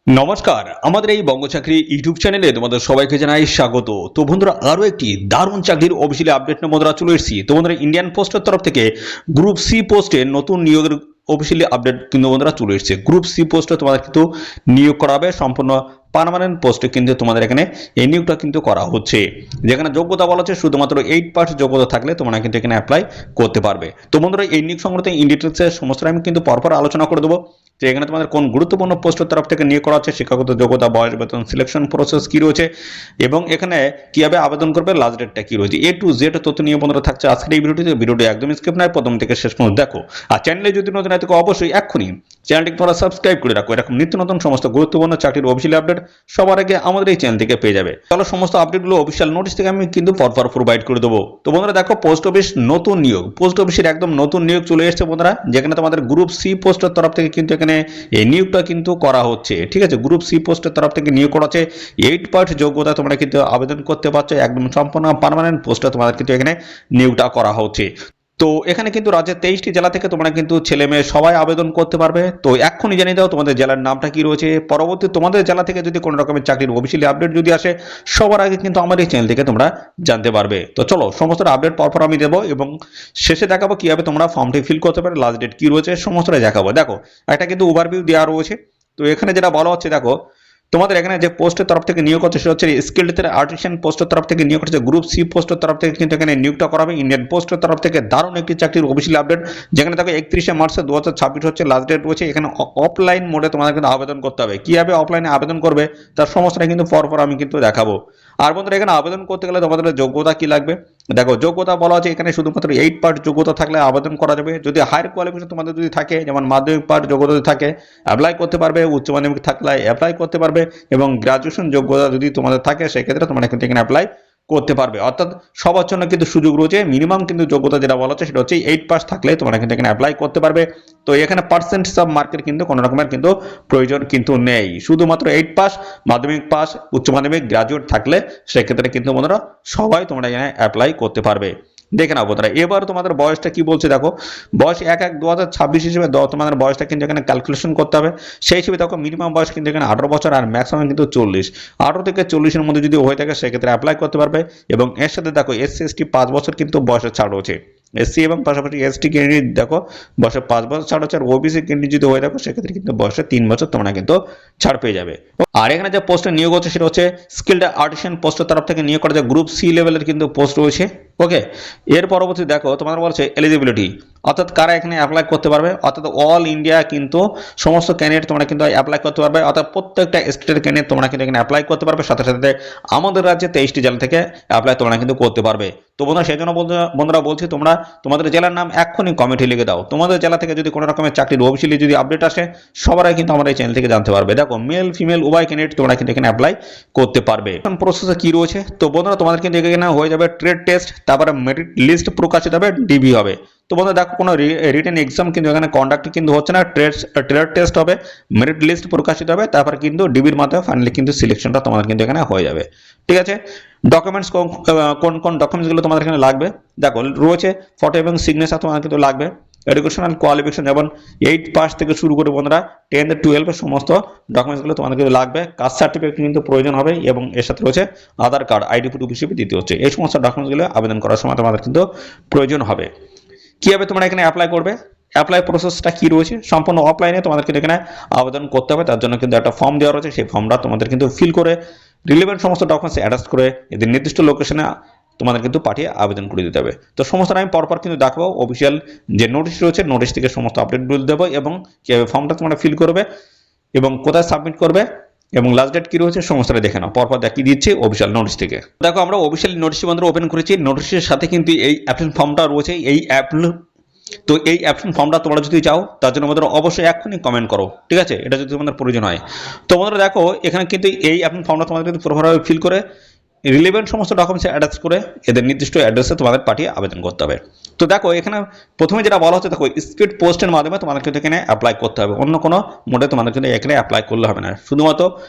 নমস্কার, আমাদের এই বঙ্গচাকরি ইউটিউব চ্যানেলে তোমাদের সবাইকে জানাই স্বাগত। তো বন্ধুরা, আরো একটি দারুণ চাকরির অফিসিয়ালি আপডেট নিয়ে বন্ধুরা চলে এসেছি। তো বন্ধুরা, ইন্ডিয়ান পোস্টের তরফ থেকে গ্রুপ সি পোস্টে নতুন নিয়োগের অফিসিয়ালি আপডেট কিন্তু বন্ধুরা চলে এসেছে। গ্রুপ সি পোস্টে তোমাদের কিন্তু নিয়োগ করা হবে, সম্পূর্ণ পার্মানেন্ট পোস্টে কিন্তু তোমাদের এখানে এই নিয়োগটা কিন্তু করা হচ্ছে। যেখানে যোগ্যতা বলা হচ্ছে শুধুমাত্র 8 পাস যোগ্যতা থাকলে তোমরা কিন্তু এখানে অ্যাপ্লাই করতে পারবে। তো বন্ধুরা, এই নিয়োগ সংক্রান্ত ইন ডিটেলসে সমস্ত আমি কিন্তু পরপর আলোচনা করে দেবো যে এখানে তোমাদের কোন গুরুত্বপূর্ণ পোস্টের তরফ থেকে নিয়োগ করা হচ্ছে, শিক্ষাগত যোগ্যতা, বয়স, বেতন, সিলেকশন প্রসেস কি রয়েছে এবং এখানে কিভাবে আবেদন করবে, লাস্ট ডেটটা কি রয়েছে, এ টু জেড তথ্য নিয়ে বন্ধুরা থাকছে আজকের এই ভিডিওটি একদম স্কিপ নয়, প্রথম থেকে শেষ পর্যন্ত দেখো। আর চ্যানেলে যদি নতুন হয় তাহলে অবশ্যই এক্ষুনি চ্যানেলটিকে তোমরা সাবস্ক্রাইব করে রাখো। এরকম নিত্য নতুন সমস্ত গুরুত্বপূর্ণ চাকরির অফিসিয়াল আপডেট সবার আগে আমাদের এই চ্যানেল থেকে পেয়ে যাবে। চলো, সমস্ত আপডেটগুলো অফিসিয়াল নোটিশ থেকে আমি কিন্তু পরপর প্রোভাইড করে দেবো। তো বন্ধুরা দেখো, পোস্ট অফিস নতুন নিয়োগ, পোস্ট অফিসের একদম নতুন নিয়োগ চলে এসেছে বন্ধুরা, যেখানে তোমাদের গ্রুপ সি পোস্টের তরফ থেকে কিন্তু এখানে এই নিয়োগটা কিন্তু করা হচ্ছে। ঠিক আছে, গ্রুপ সি পোস্টের তরফ থেকে নিয়োগ করা হচ্ছে। 8 পাস যোগ্যতা তোমরা কিন্তু আবেদন করতে পারছো, একদম সম্পূর্ণ পার্মানেন্ট পোস্টে তোমাদের কিন্তু এখানে নিয়োগটা করা হচ্ছে। তো এখানে কিন্তু রাজ্যের 23টি জেলা থেকে তোমরা কিন্তু ছেলে মেয়ে সবাই আবেদন করতে পারবে। তো এক্ষুনি জানিয়ে দাও তোমাদের জেলার নামটা কি রয়েছে। পরবর্তী তোমাদের জেলা থেকে যদি কোনো রকমের চাকরির অফিসিয়ালি আপডেট যদি আসে, সবার আগে কিন্তু আমার এই চ্যানেল থেকে তোমরা জানতে পারবে। তো চলো, সমস্ত আপডেট পরপর আমি দেবো এবং শেষে দেখাবো কিভাবে তোমরা ফর্মটি ফিল করতে পারবে, লাস্ট ডেট কি রয়েছে সমস্তটাই দেখাবো। দেখো, একটা কিন্তু ওভারভিউ দেওয়া রয়েছে। তো এখানে যেটা বলা হচ্ছে, দেখো তোমাদের এখানে যে পোস্টের তরফ থেকে নিয়োগ হচ্ছে সেটা হচ্ছে স্কিল্ড আর্টিসান পোস্টের তরফ থেকে নিয়োগ হচ্ছে। গ্রুপ সি পোস্টের তরফ থেকে কিন্তু এখানে নিয়োগটা করা হবে। ইন্ডিয়ান পোস্টের তরফ থেকে দারুণ একটি চাকরির অফিসিয়াল আপডেট, যেখানে দেখো 31 মার্চ 2026 হচ্ছে লাস্ট ডেট রয়েছে। এখানে অফলাইন মোডে তোমাদের কিন্তু আবেদন করতে হবে। কিভাবে অফলাইনে আবেদন করবে তার সমস্যাটা কিন্তু পরপর আমি কিন্তু দেখাবো। আর বন্ধুরা, এখানে আবেদন করতে গেলে তোমাদের যোগ্যতা কি লাগবে, দেখো যোগ্যতা বলা আছে এখানে শুধুমাত্র 8 পাস যোগ্যতা থাকলে আবেদন করা যাবে। যদি হায়ার কোয়ালিফিকেশন তোমাদের যদি থাকে, যেমন মাধ্যমিক পাস যোগ্যতা যদি থাকে অ্যাপ্লাই করতে পারবে, উচ্চ মাধ্যমিক থাকলে অ্যাপ্লাই করতে পারবে এবং গ্রাজুয়েশন যোগ্যতা যদি তোমাদের থাকে সেক্ষেত্রে তোমরা কিন্তু এখানে অ্যাপ্লাই করতে পারবে। অর্থাৎ সবার জন্য কিন্তু সুযোগ রয়েছে। মিনিমাম কিন্তু যোগ্যতা যেটা বলা হচ্ছে সেটা হচ্ছে 8 পাস থাকলে তোমরা কিন্তু এখানে অ্যাপ্লাই করতে পারবে। তো এখানে পার্সেন্টেজ অফ মার্কের কিন্তু কোনো রকমের কিন্তু প্রয়োজন কিন্তু নেই। শুধুমাত্র 8 পাস, মাধ্যমিক পাস, উচ্চ মাধ্যমিক, গ্রাজুয়েট থাকলে সেক্ষেত্রে কিন্তু বন্ধুরা সবাই তোমরা এখানে অ্যাপ্লাই করতে পারবে। দেখে নাও বন্ধুরা, এবার তোমাদের বয়সটা কি বলছে দেখো। বয়স 1/1/2026 হিসেবে তোমাদের বয়সটা কিন্তু এখানে ক্যালকুলেশন করতে হবে। সেই হিসেবে দেখো মিনিমাম বয়স কিন্তু এখানে 18 বছর আর ম্যাক্সিমাম কিন্তু 40। 18 থেকে 40-এর মধ্যে যদি হয়ে থাকে সেক্ষেত্রে অ্যাপ্লাই করতে পারবে। এবং এর সাথে দেখো এসসি এসটি 5 বছর কিন্তু বয়সের ছাড় রয়েছে। এসসি এবং পাশাপাশি এসটি ক্যান্ডিডেট দেখো বয়সে 5 বছর ছাড় হচ্ছে। আর ওবিসি ক্যান্ডিডেট যদি হয়ে থাকো সেক্ষেত্রে কিন্তু বয়সে 3 বছর তোমরা কিন্তু ছাড় পেয়ে যাবে। আর এখানে যে পোস্টে নিয়োগ হচ্ছে সেটা হচ্ছে স্কিল্ড আর্টিসান পোস্টের তরফ থেকে নিয়োগ করা যায়। গ্রুপ সি লেভেলের কিন্তু পোস্ট রয়েছে। ওকে, এর পরবর্তী দেখো তোমাদের বলছে এলিজিবিলিটি, অর্থাৎ কারা এখানে অ্যাপ্লাই করতে পারবে। অর্থাৎ অল ইন্ডিয়া কিন্তু সমস্ত ক্যান্ডিডেট তোমরা কিন্তু অ্যাপ্লাই করতে পারবে। অর্থাৎ প্রত্যেকটা স্টেটের ক্যান্ডিডেট তোমরা কিন্তু এখানে অ্যাপ্লাই করতে পারবে। সাথে সাথে আমাদের রাজ্যে 23টি জেলা থেকে অ্যাপ্লাই তোমরা কিন্তু করতে পারবে। তো বন্ধুরা, সেই জন্য বন্ধুরা বলছি তোমরা তোমাদের জেলার নাম এক্ষুনি কমেন্টে লিখে দাও। তোমাদের জেলা থেকে যদি কোনো রকমের চাকরির অফিসিয়ালি যদি আপডেট আসে সবাই কিন্তু আমার এই চ্যানেল থেকে জানতে পারবে। দেখো, মেল ফিমেল উভয় ক্যান্ডিডেট তোমরা কিন্তু এখানে অ্যাপ্লাই করতে পারবে। এখন প্রসেসে কি রয়েছে, তো বন্ধুরা তোমাদের কিন্তু এখানে হয়ে যাবে ট্রেড টেস্ট, তারপরে মেরিট লিস্ট প্রকাশিত হবে, ডিবি হবে। তো বন্ধুরা দেখো, কোনো রিটেন এক্সাম কিন্তু এখানে কন্ডাক্ট কিন্তু হচ্ছে না। ট্রেড টেস্ট হবে, মেরিট লিস্ট প্রকাশিত হবে, তারপর কিন্তু ডিবির মাধ্যমে ফাইনালি কিন্তু সিলেকশনটা তোমাদের কিন্তু এখানে হয়ে যাবে। ঠিক আছে, ডকুমেন্টস কোন কোন ডকুমেন্টসগুলো তোমাদের এখানে লাগবে দেখো রয়েছে। ফটো এবং সিগনেচার তোমাদের কিন্তু লাগবে। এডুকেশনাল কোয়ালিফিকেশন যেমন 8 পাস থেকে শুরু করে বন্ধুরা 10 12 এর সমস্ত ডকুমেন্টসগুলো তোমাদের কিন্তু লাগবে। কাস্ট সার্টিফিকেট কিন্তু প্রয়োজন হবে এবং এর সাথে রয়েছে আধার কার্ড, আইডি প্রুফ হিসেবে দিতে হচ্ছে। এই সমস্ত ডকুমেন্টসগুলো আবেদন করার সময় তোমাদের কিন্তু প্রয়োজন হবে। কিভাবে তোমরা এখানে অ্যাপ্লাই করবে, অ্যাপ্লাই প্রসেসটা কি রয়েছে, সম্পূর্ণ অফলাইনে তোমাদের কিন্তু এখানে আবেদন করতে হবে। তার জন্য কিন্তু একটা ফর্ম দেওয়া রয়েছে, সেই ফর্মটা তোমাদের কিন্তু ফিল করে রিলেভেন্ট সমস্ত ডকুমেন্টস অ্যাটাচ করে এদের নির্দিষ্ট লোকেশনে তোমাদের কিন্তু পাঠিয়ে আবেদন করে দিতে হবে। তো সমস্ত আমি পরপর কিন্তু দেখাবো। অফিসিয়াল যে নোটিশ রয়েছে নোটিশ থেকে সমস্ত আপডেটগুলো দেবো এবং কীভাবে ফর্মটা তোমরা ফিল করবে এবং কোথায় সাবমিট করবে এবং লাস্ট ডেট কি রয়েছে সমস্তটা দেখে নাও। পরপর দেখিয়ে দিচ্ছি অফিসিয়াল নোটিশ থেকে। দেখো, আমরা অফিসিয়াল নোটিশ বন্ধুরা ওপেন করেছি। নোটিশের সাথে কিন্তু এই অ্যাপ্লিকেশন ফর্মটা রয়েছে। এই তো এই অ্যাপ্লিকেশন ফর্মটা তোমরা যদি চাও তার জন্য আমাদের অবশ্যই এক্ষুনি কমেন্ট করো। ঠিক আছে, এটা যদি তোমাদের প্রয়োজন হয়। তো বন্ধুরা দেখো, এখানে কিন্তু এই অ্যাপ্লিকেশন ফর্মটা তোমাদের কিন্তু পুরোপুরিভাবে ফিল করে রিলেভেন্ট সমস্ত ডকুমেন্টস অ্যাটাচ করে এদের নির্দিষ্ট অ্যাড্রেসে তোমাদের পাঠিয়ে আবেদন করতে হবে। তো দেখো, এখানে প্রথমে যেটা বলা হচ্ছে, দেখো স্পিড পোস্টের মাধ্যমে তোমাদের কিন্তু এখানে অ্যাপ্লাই করতে হবে। অন্য কোনো মোডে তোমাদের কিন্তু এখানে অ্যাপ্লাই করলে হবে না, শুধুমাত্র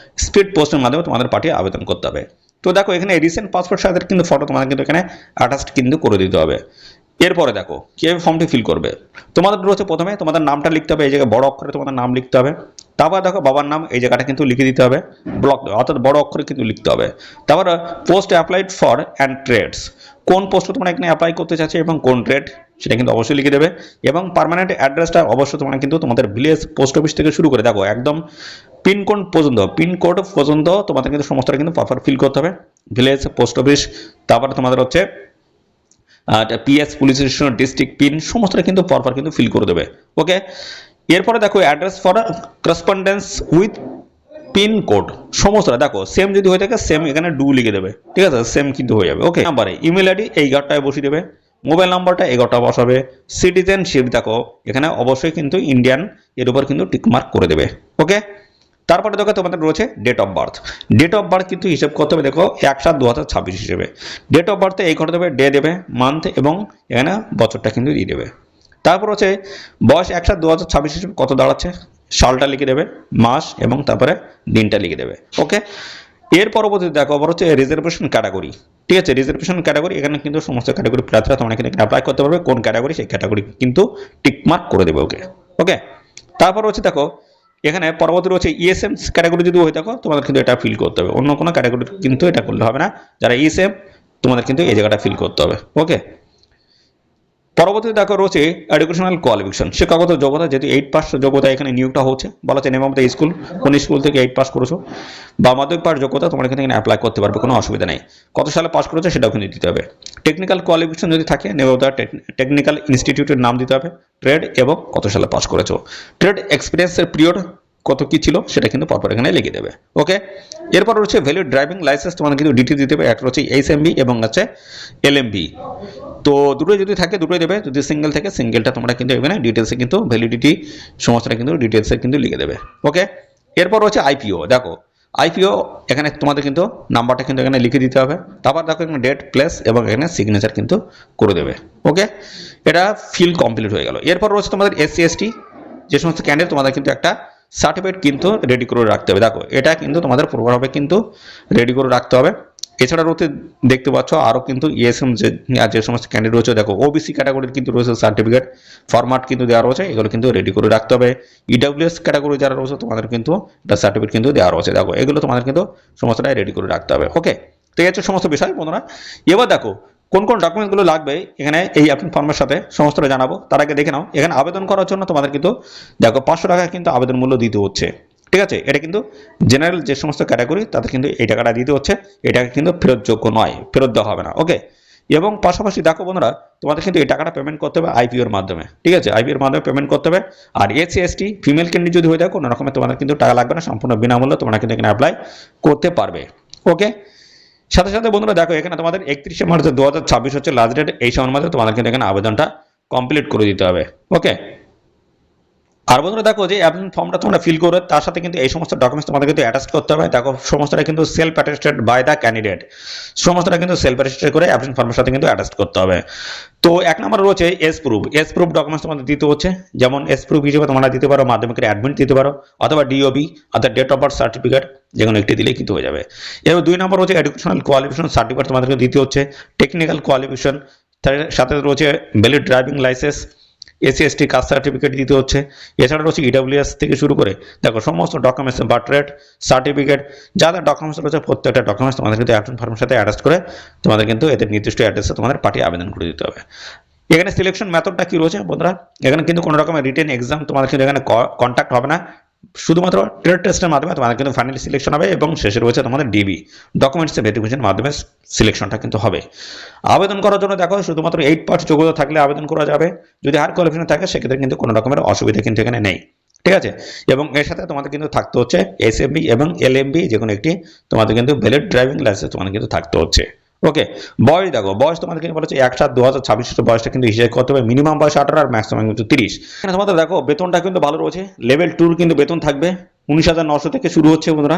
স্পিড পোস্টের মাধ্যমে তোমাদের পাঠিয়ে আবেদন করতে হবে। তো দেখো, এখানে রিসেন্ট পাসপোর্ট সাইজের কিন্তু ফটো তোমাদের কিন্তু এখানে অ্যাটাচড কিন্তু করে দিতে হবে। এরপরে দেখো কিভাবে ফর্মটি ফিল করবে। তোমাদের রয়েছে প্রথমে তোমাদের নামটা লিখতে হবে। এই জায়গায় বড় অক্ষরে তোমাদের নাম লিখতে হবে। তারপর দেখো বাবার নাম এই জায়গাটা কিন্তু লিখে দিতে হবে, ব্লক অর্থাৎ বড় অক্ষরে কিন্তু লিখতে হবে। তারপর post applied for and trades, কোন পোস্টে তোমরা এখানে অ্যাপ্লাই করতে চাচ্ছ এবং কোন ট্রেড সেটা কিন্তু অবশ্যই লিখে দেবে। এবং পার্মানেন্ট অ্যাড্রেসটা অবশ্যই তোমরা কিন্তু তোমাদের ভিলেজ পোস্ট অফিস থেকে শুরু করে দেখো একদম পিনকোড পর্যন্ত তোমাদের কিন্তু সমস্তটা কিন্তু প্রপার ফিল করতে হবে। ভিলেজ পোস্ট অফিস, তারপরে তোমাদের হচ্ছে PS police station district pin সমস্তটা কিন্তু পরপর কিন্তু ফিল করে দেবে। ওকে, এরপরে দেখো address for correspondence with pin code সমস্তটা দেখো সেম যদি হয়ে থাকে সেম এখানে ডু লিখে দেবে, ঠিক আছে, সেম কিন্তু হয়ে যাবে। ওকে, নাম্বারে ইমেল আইডি এই ঘরটায় বসিয়ে দেবে, মোবাইল নাম্বারটা এই ঘরটা বসাবে, সিটিজেনশিপ দেখো এখানে অবশ্যই কিন্তু ইন্ডিয়ান এর উপর কিন্তু টিকমার্ক করে দেবে। ওকে, তারপরে দেখো তোমাদের রয়েছে date of birth, date of birth কিন্তু হিসেব করতে হবে দেখো 1/7/2026 হিসেবে। ডেট অফ বার্থে এই ঘরে দেবে, ডে দেবে, মান্থ এবং এখানে বছরটা কিন্তু দিয়ে দেবে। তারপর হচ্ছে বয়স 1/7/2026 হিসেবে কত দাঁড়াচ্ছে সালটা লিখে দেবে, মাস এবং তারপরে দিনটা লিখে দেবে। ওকে, এর পরবর্তীতে দেখো আবার হচ্ছে রিজার্ভেশন ক্যাটাগরি, ঠিক আছে, রিজার্ভেশন ক্যাটাগরি এখানে কিন্তু সমস্ত ক্যাটাগরি প্রার্থীরা তোমরা কিন্তু অ্যাপ্লাই করতে পারবে, কোন ক্যাটাগরি সেই ক্যাটাগরি কিন্তু টিকমার্ক করে দেবে। ওকে ওকে, তারপর হচ্ছে দেখো এখানে পরবর্তী রয়েছে ইএসএম ক্যাটাগরি যদি হয়ে থাকো তোমাদের কিন্তু এটা ফিল করতে হবে, অন্য কোনো ক্যাটাগরি কিন্তু এটা করলে হবে না, যারা ইএসএম তোমাদের কিন্তু এই জায়গাটা ফিল করতে হবে। ওকে, পরবর্তীতে দেখো রয়েছে এডুকেশনাল কোয়ালিফিকেশন, শিক্ষাগত যোগ্যতা, যেহেতু 8 পাস যোগ্যতা এখানে নিয়োগটা হচ্ছে, বলা হচ্ছে নেম অফ দ্য স্কুল, কোন স্কুল থেকে 8 পাস করেছো বা মাধ্যমিক পাস যোগ্যতা তোমরা এখানে অ্যাপ্লাই করতে পারবে, কোনো অসুবিধা নেই। কত সালে পাস করেছো সেটাও কিন্তু দিতে হবে। টেকনিক্যাল কোয়ালিফিকেশন যদি থাকে নেম অফ দ্য টেকনিক্যাল ইনস্টিটিউটের নাম দিতে হবে, ট্রেড এবং কত সালে পাস করেছো, ট্রেড এক্সপিরিয়েন্সের পিরিয়ড কত কি ছিল সেটা কিন্তু পরপর এখানে লিখে দেবে। ওকে, এরপর হচ্ছে ভ্যালিড ড্রাইভিং লাইসেন্স তোমাদের কিন্তু ডিটেল দিতে হবে, একটা হচ্ছে এইচএমবি এবং হচ্ছে এলএমবি, তো দুটোই যদি থাকে দুটোই দেবে, যদি সিঙ্গেল থাকে সিঙ্গেলটা তোমরা কিন্তু এখানে ডিটেলসে কিন্তু ভ্যালিডিটি সমস্তটা কিন্তু ডিটেলসে কিন্তু লিখে দেবে। ওকে, এরপর হচ্ছে আইপিও, দেখো আইপিও এখানে তোমাদের কিন্তু নাম্বারটা কিন্তু এখানে লিখে দিতে হবে, তারপর দেখো এখানে ডেট প্লেস এবং এখানে সিগনেচার কিন্তু করে দেবে। ওকে, এটা ফিল কমপ্লিট হয়ে গেল। এরপর রয়েছে তোমাদের এসসি এসটি যে সমস্ত ক্যান্ডিডেট তোমাদের কিন্তু একটা সার্টিফিকেট কিন্তু রেডি করে রাখতে হবে, দেখো এটা কিন্তু তোমাদের প্রপারভাবে কিন্তু রেডি করে রাখতে হবে। এছাড়া রয়েছে দেখতে পাচ্ছ আরও কিন্তু ইএসএম যে সমস্ত ক্যান্ডিডেট রয়েছে দেখো ওবিসি ক্যাটাগরির কিন্তু রয়েছে সার্টিফিকেট ফরম্যাট কিন্তু দেওয়া রয়েছে, এগুলো কিন্তু রেডি করে রাখতে হবে। ইডব্লিউএস ক্যাটাগরি যারা রয়েছে তোমাদের কিন্তু একটা সার্টিফিকেট কিন্তু দেওয়া রয়েছে, দেখো এগুলো তোমাদের কিন্তু সমস্তটাই রেডি করে রাখতে হবে। ওকে, তো এই হচ্ছে সমস্ত বিষয় বন্ধুরা। এবার দেখো কোন কোন ডকুমেন্টগুলো লাগবে এখানে এই অ্যাপ্লিকেশন ফর্মের সাথে সমস্তটা জানাবো, তার আগে দেখে নাও এখানে আবেদন করার জন্য তোমাদের কিন্তু দেখো 500 টাকা কিন্তু আবেদন মূল্য দিতে হচ্ছে, ঠিক আছে, এটা কিন্তু জেনারেল যে সমস্ত ক্যাটাগরি তাদের কিন্তু এই টাকাটা দিতে হচ্ছে, এটা কিন্তু ফেরতযোগ্য নয়, ফেরত দেওয়া হবে না। ওকে, এবং পাশাপাশি দেখো বন্ধুরা তোমাদের কিন্তু এই টাকাটা পেমেন্ট করতে হবে আইপিওর মাধ্যমে, ঠিক আছে, আইপিওর মাধ্যমে পেমেন্ট করতে হবে। আর এসসি এসটি ফিমেল ক্যান্ডিডেট যদি হয়ে থাকে কোনো রকমের তোমাদের কিন্তু টাকা লাগবে না, সম্পূর্ণ বিনামূল্যে তোমরা কিন্তু এখানে অ্যাপ্লাই করতে পারবে। ওকে, সাথে সাথে বন্ধুরা দেখো এখানে তোমাদের 31শে মার্চ 2026 হচ্ছে লাস্ট ডেট, এই সময়ের মধ্যে তোমাদের কিন্তু এখানে আবেদনটা কমপ্লিট করে দিতে হবে। ওকে, আর বন্ধুরা দেখো যে অ্যাপ্লিকেশন ফর্মটা তোমরা ফিল করে তার সাথে কিন্তু এই সমস্ত ডকুমেন্টস তোমাদের কিন্তু অ্যাটাচ করতে হবে, দেখো সমস্তটা কিন্তু self attested by the candidate, সমস্তটা কিন্তু সেলফ অ্যাটেস্টেড করে অ্যাপ্লিকেশন ফর্মের সাথে কিন্তু অ্যাটাচ করতে হবে। তো এক নম্বর রয়েছে এস প্রুফ ডকুমেন্টস তোমাদের দিতে হচ্ছে, যেমন এস প্রুফ হিসেবে তোমরা দিতে পারো মাধ্যমিকের অ্যাডমিট দিতে পারো অথবা ডিওবি অর্থাৎ ডেট অফ বার্থ সার্টিফিকেট, যেকোনো একটি দিলেই কিন্তু হয়ে যাবে। এবার 2 নম্বর হচ্ছে এডুকেশনাল কোয়ালিফিকেশন সার্টিফিকেট তোমাদেরকে দিতে হচ্ছে, টেকনিক্যাল কোয়ালিফিকেশন, তার সাথে রয়েছে valid driving licence, SC ST caste certificate দিতে হচ্ছে। এছাড়া রয়েছে ইডব্লিউএস থেকে শুরু করে দেখো সমস্ত ডকুমেন্টস বার্থ রেট সার্টিফিকেট যা যা ডকুমেন্টস রয়েছে প্রত্যেকটা ডকুমেন্টস তোমাদের কিন্তু অ্যাপ্লিকেশন ফর্মের সাথে অ্যাটাচ করে তোমাদের কিন্তু এদের নির্দিষ্ট অ্যাড্রেসে তোমাদের পাঠিয়ে আবেদন করে দিতে হবে। এখানে সিলেকশন মেথডটা কি রয়েছে বন্ধুরা, এখানে কিন্তু কোনো রকমের রিটেন এক্সাম তোমাদের কিন্তু এখানে কন্ট্যাক্ট হবে না, শুধুমাত্র ট্রেড টেস্টের মাধ্যমে তোমাদের কিন্তু ফাইনালি সিলেকশন হবে এবং শেষে রয়েছে তোমাদের ডিবি ডকুমেন্টসের ভেরিফিকেশনের মাধ্যমে সিলেকশনটা কিন্তু হবে। আবেদন করার জন্য দেখো শুধুমাত্র 8 পাস যোগ্যতা থাকলে আবেদন করা যাবে, যদি হায়ার কোয়ালিফিকেশন থাকে সেক্ষেত্রে কিন্তু কোনো রকমের অসুবিধা কিন্তু এখানে নেই, ঠিক আছে। এবং এর সাথে তোমাদের কিন্তু থাকতে হচ্ছে এসএমবি এবং এলএমবি যে কোনো একটি তোমাদের কিন্তু ভ্যালিড ড্রাইভিং লাইসেন্স তোমাদের কিন্তু থাকতে হচ্ছে। ওকে, বয়স দেখো বয়স তোমাদের কিন্তু বলেছে 1/7/2026 বয়সটা কিন্তু হিসেব করতে হবে, মিনিমাম বয়স 18 আর ম্যাক্সিমাম কিন্তু 30। এখানে তোমাদের দেখো বেতনটা কিন্তু ভালো রয়েছে, লেভেল 2 কিন্তু বেতন থাকবে 19,900 থেকে শুরু হচ্ছে বন্ধুরা।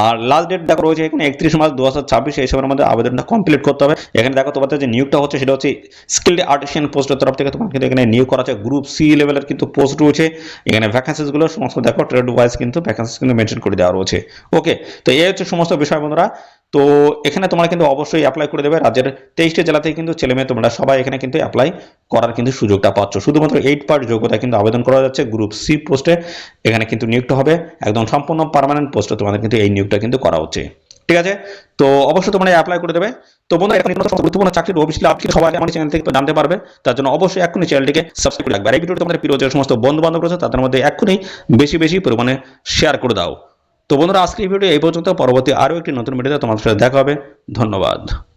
আর লাস্ট ডেট দেখো রয়েছে এখানে 31 মার্চ 2026, এই সময়ের মধ্যে আবেদনটা কমপ্লিট করতে হবে। এখানে দেখো তোমাদের যে নিয়োগটা হচ্ছে সেটা হচ্ছে স্কিলড আর্টিসিয়ান পোস্টের তরফ থেকে তোমার কিন্তু এখানে নিয়োগ করা হচ্ছে, গ্রুপ সি লেভেলের কিন্তু পোস্ট রয়েছে। এখানে ভ্যাকেন্সিসগুলো সমস্ত দেখো ট্রেড ওয়াইজ কিন্তু ভ্যাকেন্সিস কিন্তু মেনশন করে দেওয়া রয়েছে। ওকে, তো এই হচ্ছে সমস্ত বিষয় বন্ধুরা। তো এখানে তোমরা কিন্তু অবশ্যই অ্যাপ্লাই করে দেবে। রাজ্যের 23টি জেলাতেই কিন্তু ছেলেমেয়ে তোমরা সবাই এখানে কিন্তু অ্যাপ্লাই করার কিন্তু সুযোগটা পাচ্ছ। শুধুমাত্র 8 পার্ট যোগ্যতায় কিন্তু আবেদন করা যাচ্ছে গ্রুপ সি পোস্টে। এখানে কিন্তু নিয়োগটা হবে একদম সম্পূর্ণ পার্মানেন্ট পোস্টে, তোমাদের কিন্তু এই নিয়োগটা কিন্তু করা হচ্ছে। ঠিক আছে, তো অবশ্যই তোমরা অ্যাপ্লাই করে দেবে। তো বন্ধুরা, এখন গুরুত্বপূর্ণ চাকরির অফিসিয়াল আপডেট সবাই আমার চ্যানেল থেকে জানতে পারবে। তার জন্য অবশ্যই এক্ষুনি চ্যানেলটিকে সাবস্ক্রাইব করে রাখবে। আর এই ভিডিওটি তোমাদের প্রিয় যে সমস্ত বন্ধু বান্ধব রয়েছে তাদের মধ্যে এক্ষুনি বেশি বেশি পরিমাণে শেয়ার করে দাও। তো বন্ধুরা, আজকের এই ভিডিও এই পর্যন্ত। পরবর্তী আরও একটি নতুন ভিডিওতে তোমাদের সাথে দেখা হবে। ধন্যবাদ।